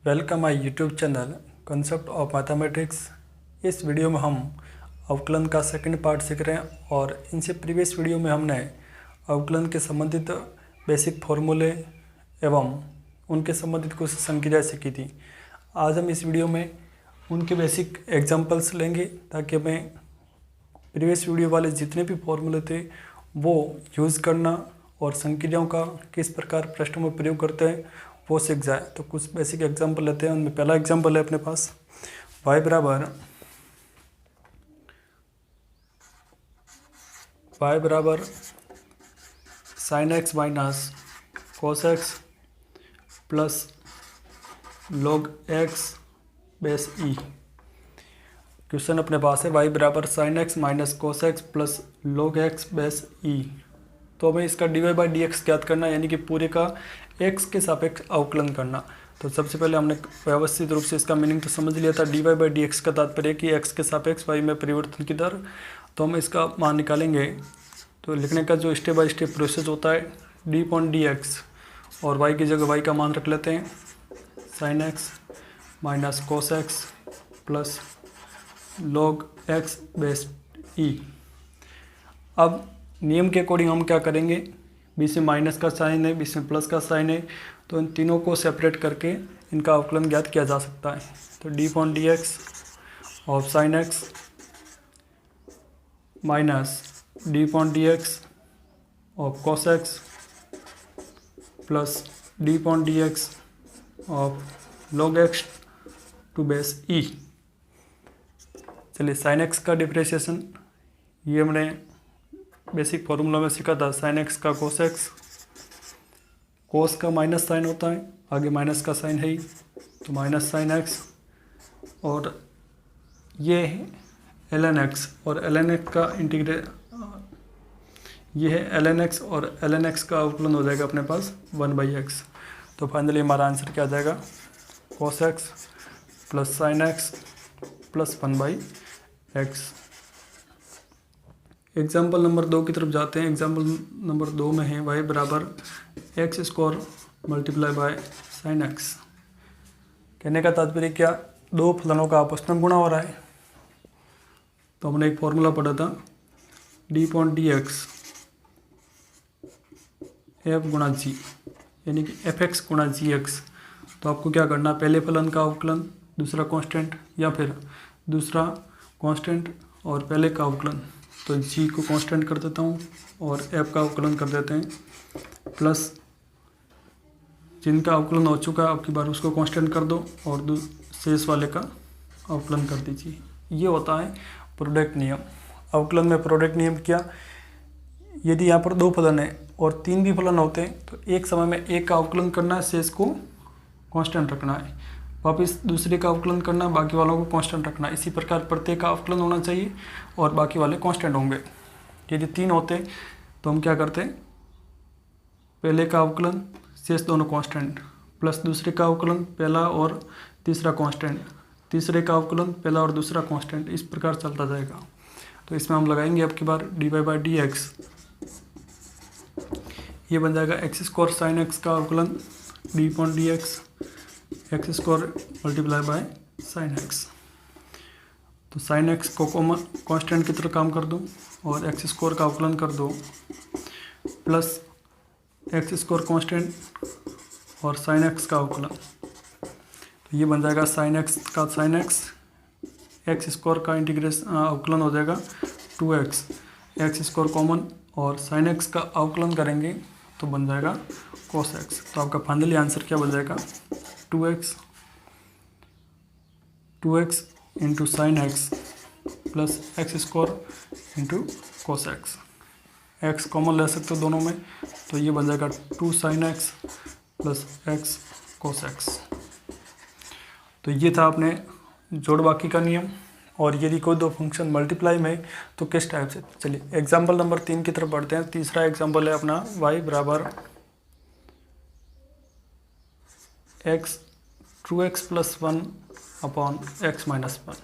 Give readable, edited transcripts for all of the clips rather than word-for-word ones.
Welcome my YouTube channel concept of mathematics. इस video में हम अवकलन का सेकंड पार्ट सीख रहे हैं और इनसे प्रीवियस वीडियो में हमने अवकलन के संबंधित बेसिक फॉर्मूले एवं उनके संबंधित कुछ संक्रियाएं सीखी थी। आज हम इस वीडियो में उनके बेसिक एग्जांपल्स लेंगे ताकि हमें प्रीवियस वीडियो वाले जितने भी फॉर्मूले थे वो यूज़ करना और संक्रियाओं का किस प्रकार प्रश्नों में प्रयोग करते हैं वो सीख जाए। तो कुछ बेसिक एग्जांपल लेते हैं। उनमें पहला एग्जांपल है अपने पास y बराबर sin x minus cos x plus log x base e. Question अपने पास है y बराबर sin x minus cos x plus log x base e. तो हमें इसका dy/dx ज्ञात करना यानी कि पूरे का x के सापेक्ष अवकलन करना। तो सबसे पहले हमने व्यवस्थित रूप से इसका मीनिंग तो समझ लिया था। dy/dx का तात्पर्य है कि x के सापेक्ष y में परिवर्तन की दर। तो हम इसका मान निकालेंगे। तो लिखने का जो स्टेप बाय स्टेप प्रोसेस होता है d/dx और y की जगह y का मान रख लेते हैं sin x minus cos x plus log x base e. अब नियम के अकॉर्डिंग हम क्या करेंगे, बीच में माइनस का साइन है, बीच में प्लस का साइन है, तो इन तीनों को सेपरेट करके इनका अवकलन ज्ञात किया जा सकता है। तो d/dx of sin x minus d/dx of cos x plus d/dx of log x to base e. चलिए sin x का डिफरेंशिएशन ये हमने बेसिक फॉर्मूला में सीखा था। sin x का cos x, cos का माइनस साइन होता है, आगे माइनस का साइन है ही, तो माइनस sin x और ये है ln x और ln x का ये है ln x और ln x का अवकलन हो जाएगा अपने पास 1/x। तो फाइनली हमारा आंसर क्या आ जाएगा, cos x plus sin x plus 1/x। Example number 2 की तरफ जाते हैं। एग्जाम्पल नंबर 2 में है y बराबर x² multiply by sin x। कहने का तात्पर्य क्या, दो फलनों का आपस में गुणा हो रहा है। तो हमने एक फॉर्मूला पढ़ा था d/dx f गुणा g यानी कि fx गुणा gx। तो आपको क्या करना, पहले फलन का अवकलन, दूसरा कांस्टेंट या फिर दूसरा कांस्टेंट और पहले का अवकलन। तो g को कांस्टेंट कर देता हूँ और f का अवकलन कर देते हैं, प्लस जिनका अवकलन हो चुका है आपकी बार उसको कांस्टेंट कर दो और शेष वाले का अवकलन कर दीजिए। ये होता है प्रोडक्ट नियम। अवकलन में प्रोडक्ट नियम क्या, यदि यहाँ पर दो फलन है और तीन भी फलन होते हैं तो एक समय में एक का अवकलन करना है, शेष को कांस्टेंट रखना है, वापस दूसरे का अवकलन करना, बाकी वालों को कांस्टेंट रखना। इसी प्रकार प्रत्येक का अवकलन होना चाहिए और बाकी वाले कांस्टेंट होंगे। यदि तीन होते तो हम क्या करते, पहले का अवकलन शेष दोनों कांस्टेंट, प्लस दूसरे का अवकलन पहला और तीसरा कांस्टेंट, तीसरे का अवकलन पहला और दूसरा कांस्टेंट, इस प्रकार चलता जाएगा। तो इसमें हम लगाएंगे अब की बार dy/dx, ये बन जाएगा x² sin x का अवकलन d/dx x² multiply by sin x। तो sin x को कॉमन कांस्टेंट की तरह काम कर दो और x² का अवकलन कर दो, प्लस x² कांस्टेंट और sin x का अवकलन। तो ये बन जाएगा sin x का sin x, x² का इंटीग्रेशन अवकलन हो जाएगा 2x, x² कॉमन और sin x का अवकलन करेंगे तो बन जाएगा cos x। तो आपका फाइनली आंसर क्या बन जाएगा, 2x into sine x plus x² into cos x। x common ले सकते हो दोनों में, तो ये बन जाएगा 2 sin x plus x cos x। तो ये था अपने जोड़ बाकी का नियम। और यदि कोई दो फंक्शन मल्टीप्लाई में तो किस टाइप से। चलिए एग्जाम्पल नंबर 3 की तरफ बढ़ते हैं। तीसरा एग्जाम्पल है अपना y बराबर x 2x plus 1 upon x minus 1।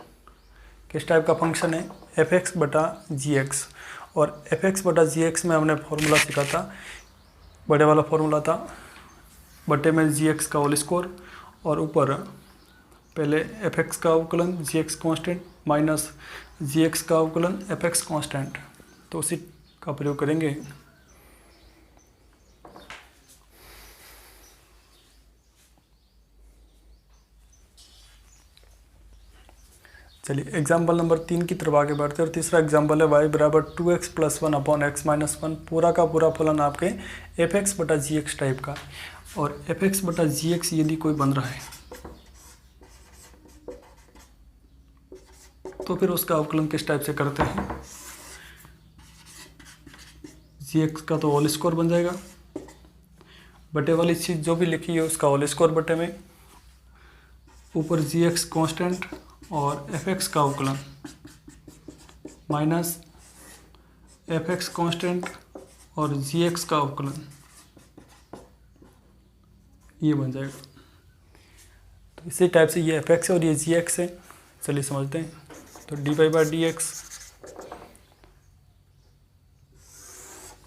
किस टाइप का फंक्शन है, fx बटा gx। और fx बटा gx में हमने फॉर्मूला सीखा था, बड़े वाला फॉर्मूला था बटे में gx का होल स्क्वायर और ऊपर पहले fx का अवकलन gx कांस्टेंट माइनस gx का अवकलन fx कांस्टेंट, तो उसी का प्रयोग करेंगे। चलिए एग्जाम्पल नंबर 3 की तरफ आगे बढ़ते हैं और तीसरा एग्जाम्पल है y बराबर 2x plus 1 upon x minus 1, पूरा का पूरा फलन आपके fx बटा gx टाइप का, और fx बटा gx यदि कोई बन रहा है तो फिर उसका अवकलन किस टाइप से करते हैं। gx का तो होल स्क्वायर बन जाएगा, बटे वाली चीज़ जो भी लिखी है उसका होल स्क्वायर बटे में, ऊपर gx कांस्टेंट और fx का अवकलन माइनस fx कांस्टेंट और gx का अवकलन, ये बन जाएगा। तो इसी टाइप से ये fx है और ये gx है। चलिए समझते हैं। तो dy बाई डी एक्स,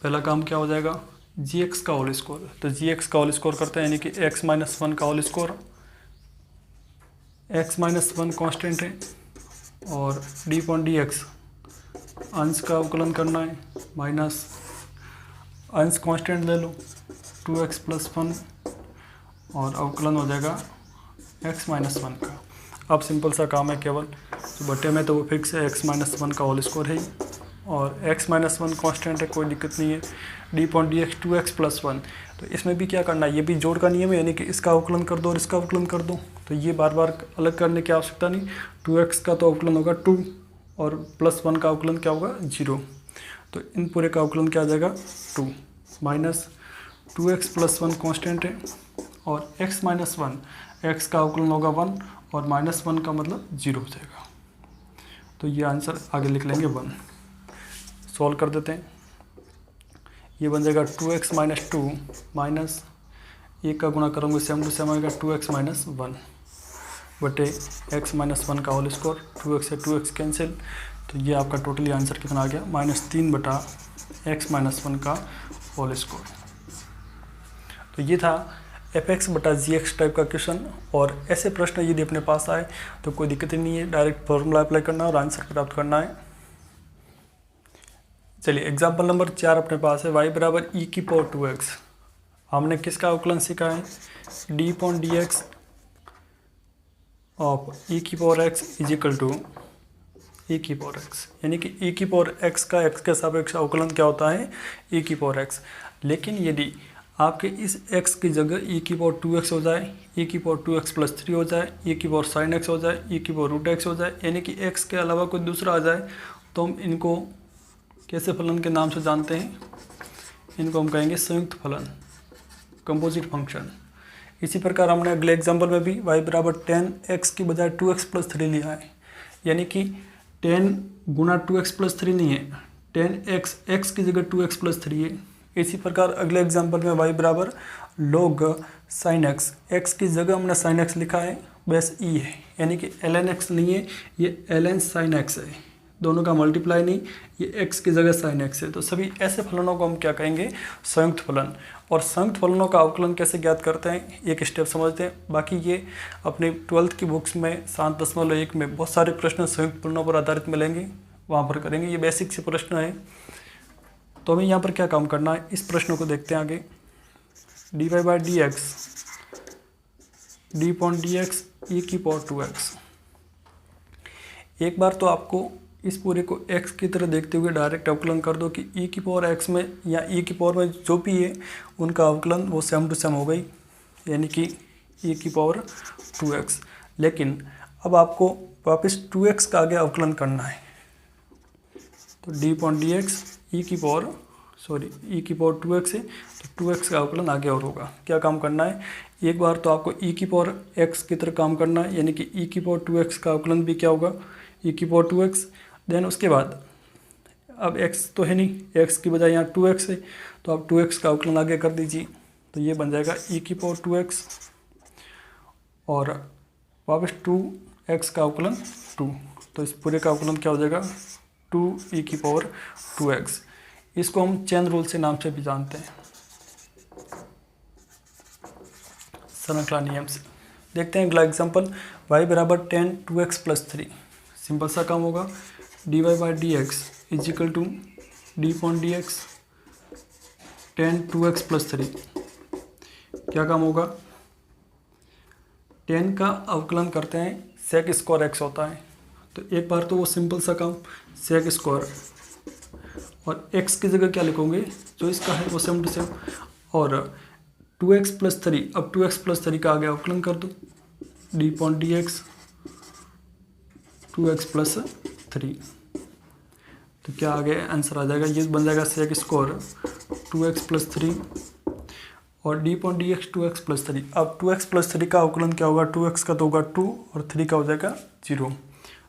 पहला काम क्या हो जाएगा, gx का होल स्क्वायर, तो gx का होल स्क्वायर करते हैं यानी कि x माइनस 1 का whole square, x minus 1 constant है, और डी पॉइंट डी एक्स अंश का अवकलन करना है, माइनस अंश कांस्टेंट ले लो 2x प्लस 1 और अवकलन हो जाएगा x माइनस 1 का। अब सिंपल सा काम है केवल, तो बटे में तो वो फिक्स है x माइनस 1 का होल स्क्वायर है और x माइनस 1 कॉन्स्टेंट है, कोई दिक्कत नहीं है। D point d x 2x plus 1, तो इसमें भी क्या करना है, ये भी जोड़ का नियम है, यानी कि इसका अवकलन कर दो और इसका अवकलन कर दो, तो ये बार बार अलग करने की आवश्यकता नहीं। 2x का तो अवकलन होगा 2 और प्लस 1 का अवकलन क्या होगा 0, तो इन पूरे का अवकलन क्या आ जाएगा 2 माइनस 2x प्लस 1 कॉन्स्टेंट है और x माइनस 1, x का अवकलन होगा 1 और माइनस 1 का मतलब 0 हो जाएगा। तो ये आंसर आगे लिख लेंगे 1। सॉल्व कर देते हैं, ये बन जाएगा 2x माइनस 2 माइनस 1 का गुणा करूँगा सेम टू सेम आएगा 2x माइनस 1 बटे x माइनस 1 का होल स्क्वायर, 2x से 2x कैंसिल, तो ये आपका टोटली आंसर कितना आ गया -3 बटा x माइनस 1 का होल स्क्वायर। तो ये था fx बटा gx टाइप का क्वेश्चन, और ऐसे प्रश्न यदि अपने पास आए तो कोई दिक्कत ही नहीं है, डायरेक्ट फॉर्मूला अप्लाई करना और आंसर प्राप्त करना है। चलिए एग्जाम्पल नंबर 4 अपने पास है, y बराबर e की पावर 2x। हमने किसका अवकलन सीखा है, d point d x of e की power x is equal to e की पावर x, यानी कि e की पावर x का x के सापेक्ष अवकलन क्या होता है e की पावर x। लेकिन यदि आपके इस x की जगह e की पावर 2x हो जाए, e की पावर 2x प्लस 3 हो जाए, e की पावर sin x हो जाए, e की पावर रूट x हो जाए, यानी कि x के अलावा कोई दूसरा आ जाए, तो हम इनको कैसे फलन के नाम से जानते हैं, इनको हम कहेंगे संयुक्त फलन, कंपोजिट फंक्शन। इसी प्रकार हमने अगले एग्जाम्पल में भी y बराबर 10x की बजाय 2x प्लस 3 लिया है, यानी कि 10 गुना 2x प्लस 3 नहीं है, 10x x की जगह 2x प्लस 3 है। इसी प्रकार अगले एग्जाम्पल में y बराबर log sin x, x की जगह हमने sin x लिखा है, बस e है, यानी कि ln x नहीं है, ये ln sin x है, दोनों का मल्टीप्लाई नहीं, ये x की जगह sin x है। तो सभी ऐसे फलनों को हम क्या कहेंगे, संयुक्त फलन। और संयुक्त फलनों का अवकलन कैसे ज्ञात करते हैं, एक स्टेप समझते हैं। बाकी ये अपने 12th की बुक्स में 7.1 में बहुत सारे प्रश्न संयुक्त फलनों पर आधारित मिलेंगे, वहाँ पर करेंगे, ये बेसिक से प्रश्न है। तो हमें यहाँ पर क्या काम करना है, इस प्रश्न को देखते हैं आगे। D y by d x d point d x e की पावर 2x। एक बार तो आपको इस पूरे को x की तरह देखते हुए डायरेक्ट अवकलन कर दो कि e की पावर x में या e की पावर में जो भी है उनका अवकलन वो सेम टू सेम हो गई, यानी कि e की पावर 2x। लेकिन अब आपको वापस 2x का आगे अवकलन करना है, तो D point d x e की पावर e की पावर 2x है, तो 2x का अवकलन आगे और होगा। क्या काम करना है, एक बार तो आपको e की पावर x की तरह काम करना है, यानी कि e की पावर 2x का अवकलन भी क्या होगा e की पावर 2x। देन उसके बाद अब x तो है नहीं, x की बजाय यहाँ 2x है, तो आप 2x का अवकलन आगे कर दीजिए, तो ये बन जाएगा e की पावर 2x और वापस 2x का अवकलन 2, तो इस पूरे का अवकलन क्या हो जाएगा 2e की पावर 2x। इसको हम चेन रूल से नाम से भी जानते हैं, श्रृंखला नियम से। देखते हैं अगला एग्जांपल, y बराबर 10 2x प्लस 3। सिंपल सा काम होगा, dy by d x is equal to d point d x 10 2x plus 3। क्या काम होगा, 10 का अवकलन करते हैं, सेक स्क्वायर x होता है, तो एक बार तो वो सिंपल सा काम सेक स्क्वायर, और x की जगह क्या लिखोगे जो इसका है वो सेम टू सेम, और 2x प्लस 3, अब 2x प्लस 3 का आगे अवकलन कर दो, D point d x 2x plus 3। तो क्या आगे आंसर आ जाएगा, ये बन जाएगा सेक स्क्वायर 2x प्लस 3 और D point d x 2x plus 3। अब 2x प्लस 3 का अवकलन क्या होगा, 2x का तो होगा 2 और 3 का हो जाएगा 0,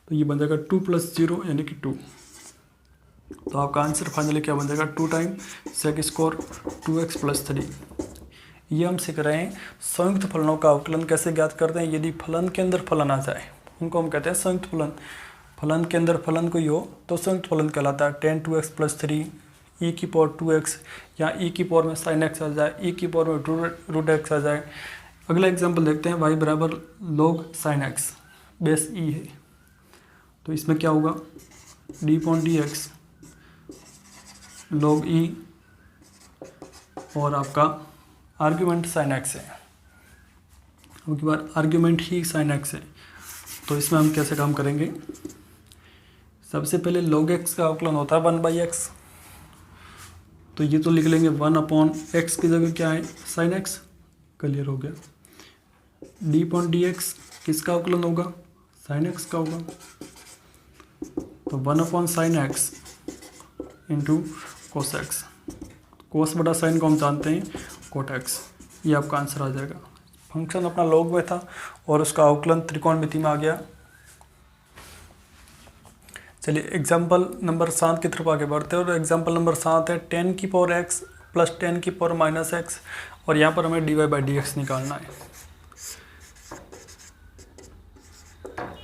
तो ये बन जाएगा 2 प्लस 0 यानी कि 2। तो आपका आंसर फाइनली क्या बन जाएगा, 2 time sec square 2x plus 3। ये हम सीख रहे हैं संयुक्त फलनों का अवकलन कैसे ज्ञात करते हैं। यदि फलन के अंदर फलन आ जाए उनको हम कहते हैं संयुक्त फलन। फलन के अंदर फलन कोई हो तो संयुक्त फलन कहलाता है। 10 2x प्लस 3 e की पावर 2x, या e की पावर में sin x आ जाए, e की पावर में रूट x आ जाए। अगला एग्जांपल देखते हैं, y बराबर log sin x base e है, तो इसमें क्या होगा, D point d x log e और आपका आर्ग्यूमेंट sin x है, अब की बार आर्ग्यूमेंट ही sin x है। तो इसमें हम कैसे काम करेंगे, सबसे पहले log x का अवकलन होता है 1/x, तो ये तो लिख लेंगे 1/x की जगह क्या है sin x, क्लियर हो गया। डी पॉइंट डी एक्स किसका अवकलन होगा, sin x का होगा, तो 1/sin x into cos x, cos बटा साइन को हम जानते हैं cot x, ये आपका आंसर आ जाएगा। फंक्शन अपना log में था और उसका अवकलन त्रिकोणमिति में आ गया। चलिए एग्जाम्पल नंबर 7 की तरफ आगे बढ़ते हैं, और एग्जाम्पल नंबर 7 है 10 की पावर x प्लस 10 की पावर माइनस x, और यहाँ पर हमें d y by d x निकालना है।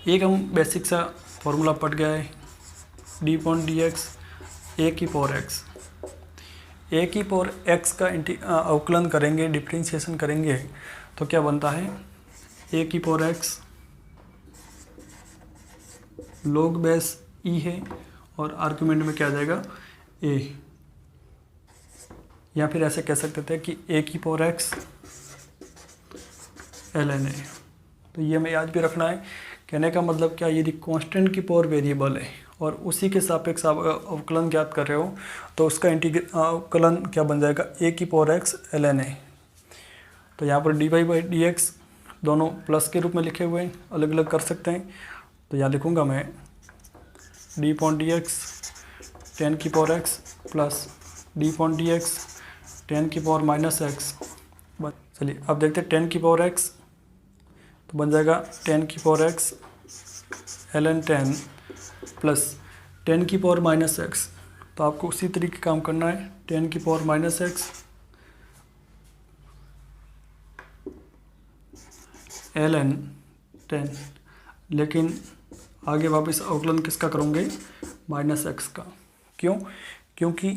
एक हम बेसिक सा फॉर्मूला पढ़ गया है, डी पॉइंट डी एक्स ए की पावर एक्स, ए की पावर एक्स का अवकलन करेंगे, डिफ्रेंशिएशन करेंगे, तो क्या बनता है, ए की पावर एक्स log बेस ई है और आर्ग्यूमेंट में क्या आ जाएगा ए, या फिर ऐसे कह सकते थे कि ए की पावर एक्स ln ए। तो ये हमें याद भी रखना है। कहने का मतलब क्या, यदि कांस्टेंट की पावर वेरिएबल है और उसी के सापेक्ष आप अवकलन ज्ञात कर रहे हो तो उसका अवकलन क्या बन जाएगा, ए की पावर एक्स ln ए। तो यहाँ पर d y by d x दोनों प्लस के रूप में लिखे हुए हैं, अलग अलग कर सकते हैं। तो यहाँ लिखूँगा मैं डी पॉइंट डी एक्स 10 की power x plus D point d x 10 की पावर माइनस एक्स। चलिए अब देखते हैं 10 की पावर एक्स, तो बन जाएगा 10 की पावर एक्स ln 10 प्लस 10 की पावर माइनस एक्स। तो आपको उसी तरीके काम करना है, 10 की पावर माइनस एक्स ln 10, लेकिन आगे वापस अवकलन किसका करोगे, माइनस एक्स का। क्यों, क्योंकि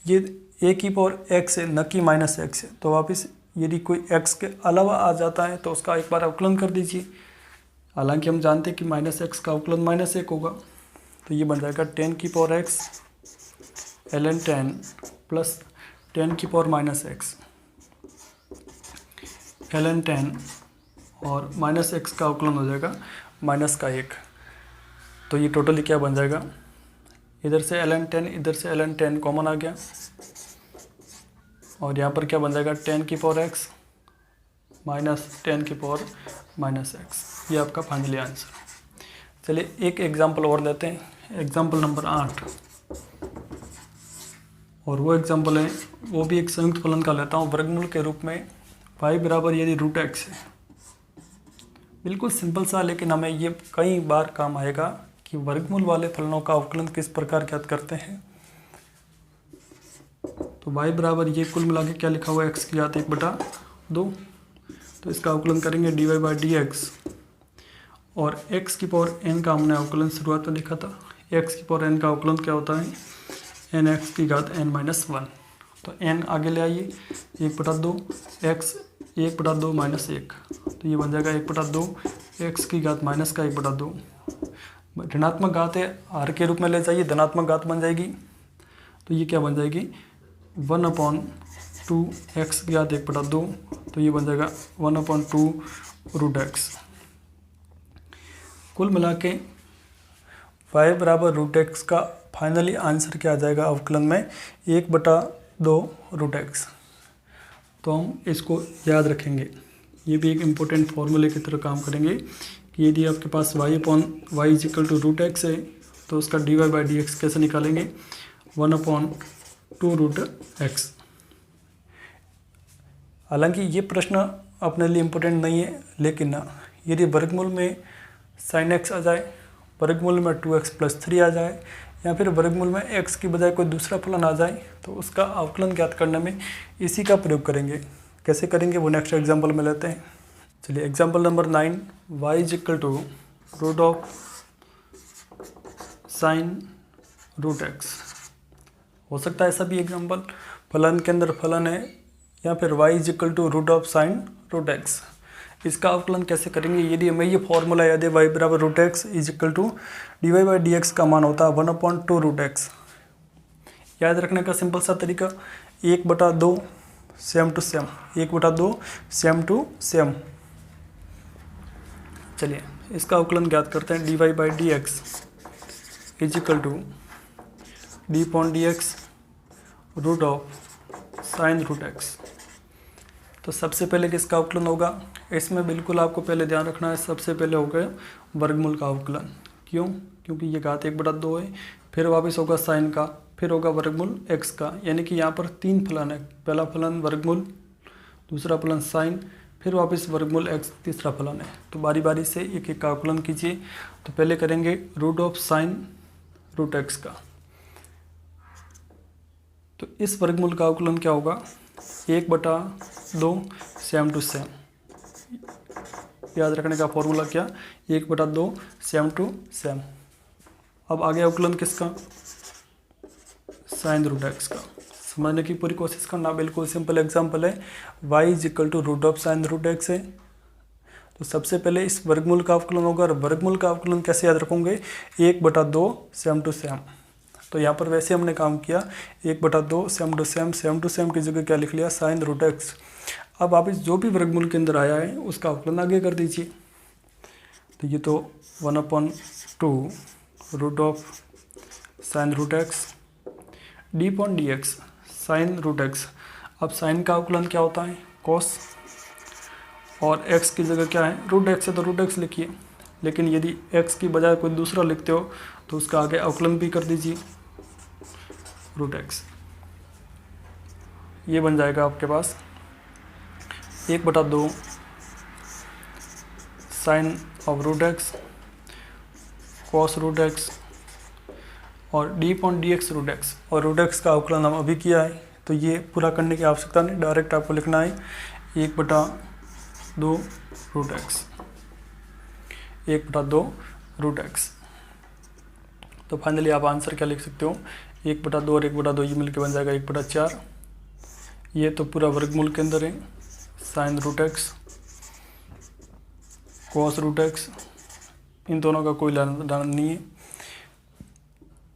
ये ए की पावर एक्स है न कि माइनस एक्स है, तो वापस यदि कोई एक्स के अलावा आ जाता है तो उसका एक बार अवकलन कर दीजिए। हालांकि हम जानते हैं कि माइनस एक्स का अवकलन माइनस 1 होगा, तो ये बन जाएगा 10 की पावर एक्स ln 10 प्लस 10 की पावर माइनस एक्स ln 10, और माइनस एक्स का अवकलन हो जाएगा माइनस का 1। तो ये टोटली क्या बन जाएगा, इधर से ln 10 इधर से ln 10 कॉमन आ गया, और यहाँ पर क्या बन जाएगा 10 की पावर x माइनस 10 की पावर माइनस एक्स। ये आपका फाइनली आंसर। चलिए एक एग्जांपल और लेते हैं, एग्जांपल नंबर 8, और वो एग्जांपल है, वो भी एक संयुक्त फलन का लेता हूँ वर्गमूल के रूप में। y बराबर यदि रूट एक्स है, बिल्कुल सिंपल सा, लेकिन हमें ये कई बार काम आएगा कि वर्गमूल वाले फलनों का अवकलन किस प्रकार ज्ञात करते हैं। तो y बराबर ये कुल मिला के क्या लिखा हुआ है, x की घात 1/2, तो इसका अवकलन करेंगे d y by d x, और x की पावर n का हमने अवकलन शुरुआत में लिखा था, x की पावर n का अवकलन क्या होता है, nx की घात n-1। तो n आगे ले आइए, 1/2 x 1/2 माइनस 1, तो ये बन जाएगा 1/2 एक्स की घात माइनस का 1/2। ऋणात्मक घात है, आर के रूप में ले जाइए, धनात्मक घात बन जाएगी, तो ये क्या बन जाएगी 1/2 एक्स की घात 1/2, तो ये बन जाएगा 1/2 रूट एक्स। कुल मिला के y बराबर रूट एक्स का फाइनली आंसर क्या आ जाएगा अवकलन में 1/2 रूट एक्स। तो हम इसको याद रखेंगे, ये भी एक इम्पोर्टेंट फॉर्मूले की तरह काम करेंगे कि यदि आपके पास y is equal to root x है तो उसका dy/dx कैसे निकालेंगे 1/2 रूट एक्स। हालांकि ये प्रश्न अपने लिए इम्पोर्टेंट नहीं है, लेकिन यदि वर्गमूल में sin x आ जाए, वर्गमूल में 2x + 3 आ जाए, या फिर वर्गमूल में x की बजाय कोई दूसरा फलन आ जाए, तो उसका अवकलन ज्ञात करने में इसी का प्रयोग करेंगे। कैसे करेंगे वो नेक्स्ट एग्जाम्पल में लेते हैं। चलिए example number 9, y is equal to root of sine root x. हो सकता है ऐसा भी एग्जाम्पल, फलन के अंदर फलन है, या फिर y is equal to root of sine root x. इसका अवकलन कैसे करेंगे, यदि हमें ये फॉर्मूला याद है y बराबर root x is equal to dy/dx का मान होता है 1/2 रूट एक्स। याद रखने का सिंपल सा तरीका 1/2 same to same, 1/2 same to same. चलिए इसका अवकलन ज्ञात करते हैं, dy/dx is equal to d/dx root of sine root x. तो सबसे पहले किसका अवकलन होगा, इसमें बिल्कुल आपको पहले ध्यान रखना है, सबसे पहले होगा वर्गमूल का अवकलन। क्यों, क्योंकि ये घात 1/2 है, फिर वापस होगा साइन का, फिर होगा वर्गमूल x का, यानी कि यहाँ पर 3 फलन है। पहला फलन वर्गमूल, दूसरा फलन साइन, फिर वापस वर्गमूल x, तीसरा फलन है। तो बारी बारी से एक एक का अवकलन कीजिए। तो पहले करेंगे root of sine root x का, तो इस वर्गमूल का अवकलन क्या होगा 1/2 सेम टू सेम। याद रखने का फॉर्मूला क्या, 1/2 सेम टू सेम। अब आगे अवकलन किसका, साइन रूट एक्स का। समझने की पूरी कोशिश करना, बिल्कुल सिंपल एग्जांपल है। y is equal to root of sine root x है, तो सबसे पहले इस वर्गमूल का अवकलन होगा, और वर्गमूल का अवकलन कैसे याद रखोगे 1/2 सेम टू सेम। तो यहाँ पर वैसे हमने काम किया 1/2 सेम टू सेम की जगह क्या लिख लिया साइन रूट एक्स। अब आप इस जो भी वर्गमूल के अंदर आया है उसका अवकलन आगे कर दीजिए। तो ये तो 1/2 root of sine root x d/dx sine root x. अब साइन का अवकलन क्या होता है कॉस, और x की जगह क्या है रूट एक्स है, तो रूट एक्स लिखिए। लेकिन यदि x की बजाय कोई दूसरा लिखते हो तो उसका आगे अवकलन भी कर दीजिए रूट एक्स। ये बन जाएगा आपके पास 1/2 sine of root x cos root x और d/dx रूट एक्स। और रूट एक्स का अवकलन हम अभी किया है, तो ये पूरा करने की आवश्यकता नहीं, डायरेक्ट आपको लिखना है 1/2 रूट एक्स, 1/2 रूट एक्स। तो फाइनली आप आंसर क्या लिख सकते हो 1/2 और 1/2 ये मिलकर बन जाएगा 1/4। ये तो पूरा वर्गमूल के अंदर है, sine root x cos root x, इन दोनों का कोई लेना नहीं है,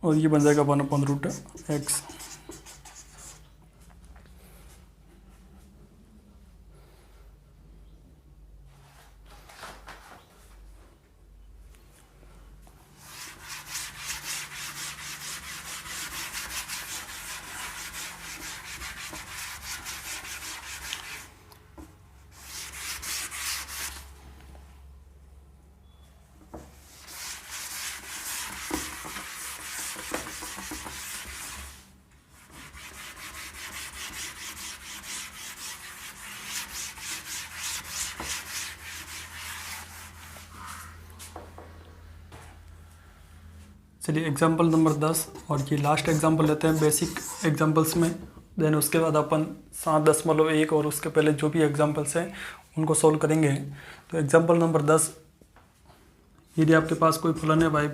और ये बन जाएगा 1/रूट एक्स। चलिए एग्जाम्पल नंबर 10 और ये लास्ट एग्जाम्पल लेते हैं बेसिक एग्जाम्पल्स में। देन उसके बाद अपन 7.1 और उसके पहले जो भी एग्जाम्पल्स हैं उनको सॉल्व करेंगे। तो एग्जाम्पल नंबर 10, यदि आपके पास कोई फलन है y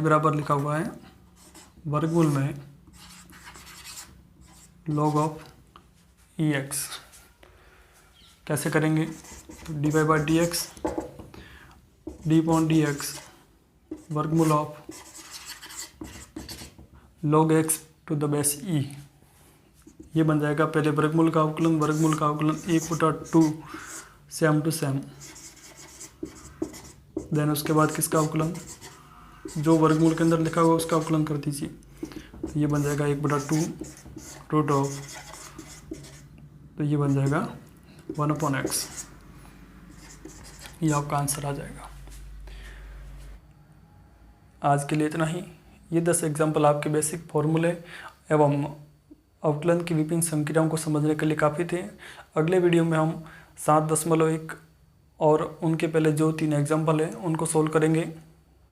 बराबर लिखा हुआ है वर्गमूल में log ऑफ ई एक्स। कैसे करेंगे? तो d y by d x d upon d x वर्गमूल of log x to the base e. ये बन जाएगा पहले वर्गमूल का अवकलन 1/2 सेम टू सेम, देन उसके बाद किसका अवकलन, जो वर्गमूल के अंदर लिखा हुआ उसका अवकलन कर दीजिए। तो ये बन जाएगा 1/2 रूट ऑफ, तो ये बन जाएगा 1/x। ये आपका आंसर आ जाएगा। आज के लिए इतना ही। ये 10 एग्जाम्पल आपके बेसिक फॉर्मूले एवं अवकलन की विभिन्न संक्रियाओं को समझने के लिए काफ़ी थे। अगले वीडियो में हम 7.1 और उनके पहले जो 3 एग्जाम्पल हैं उनको सोल्व करेंगे।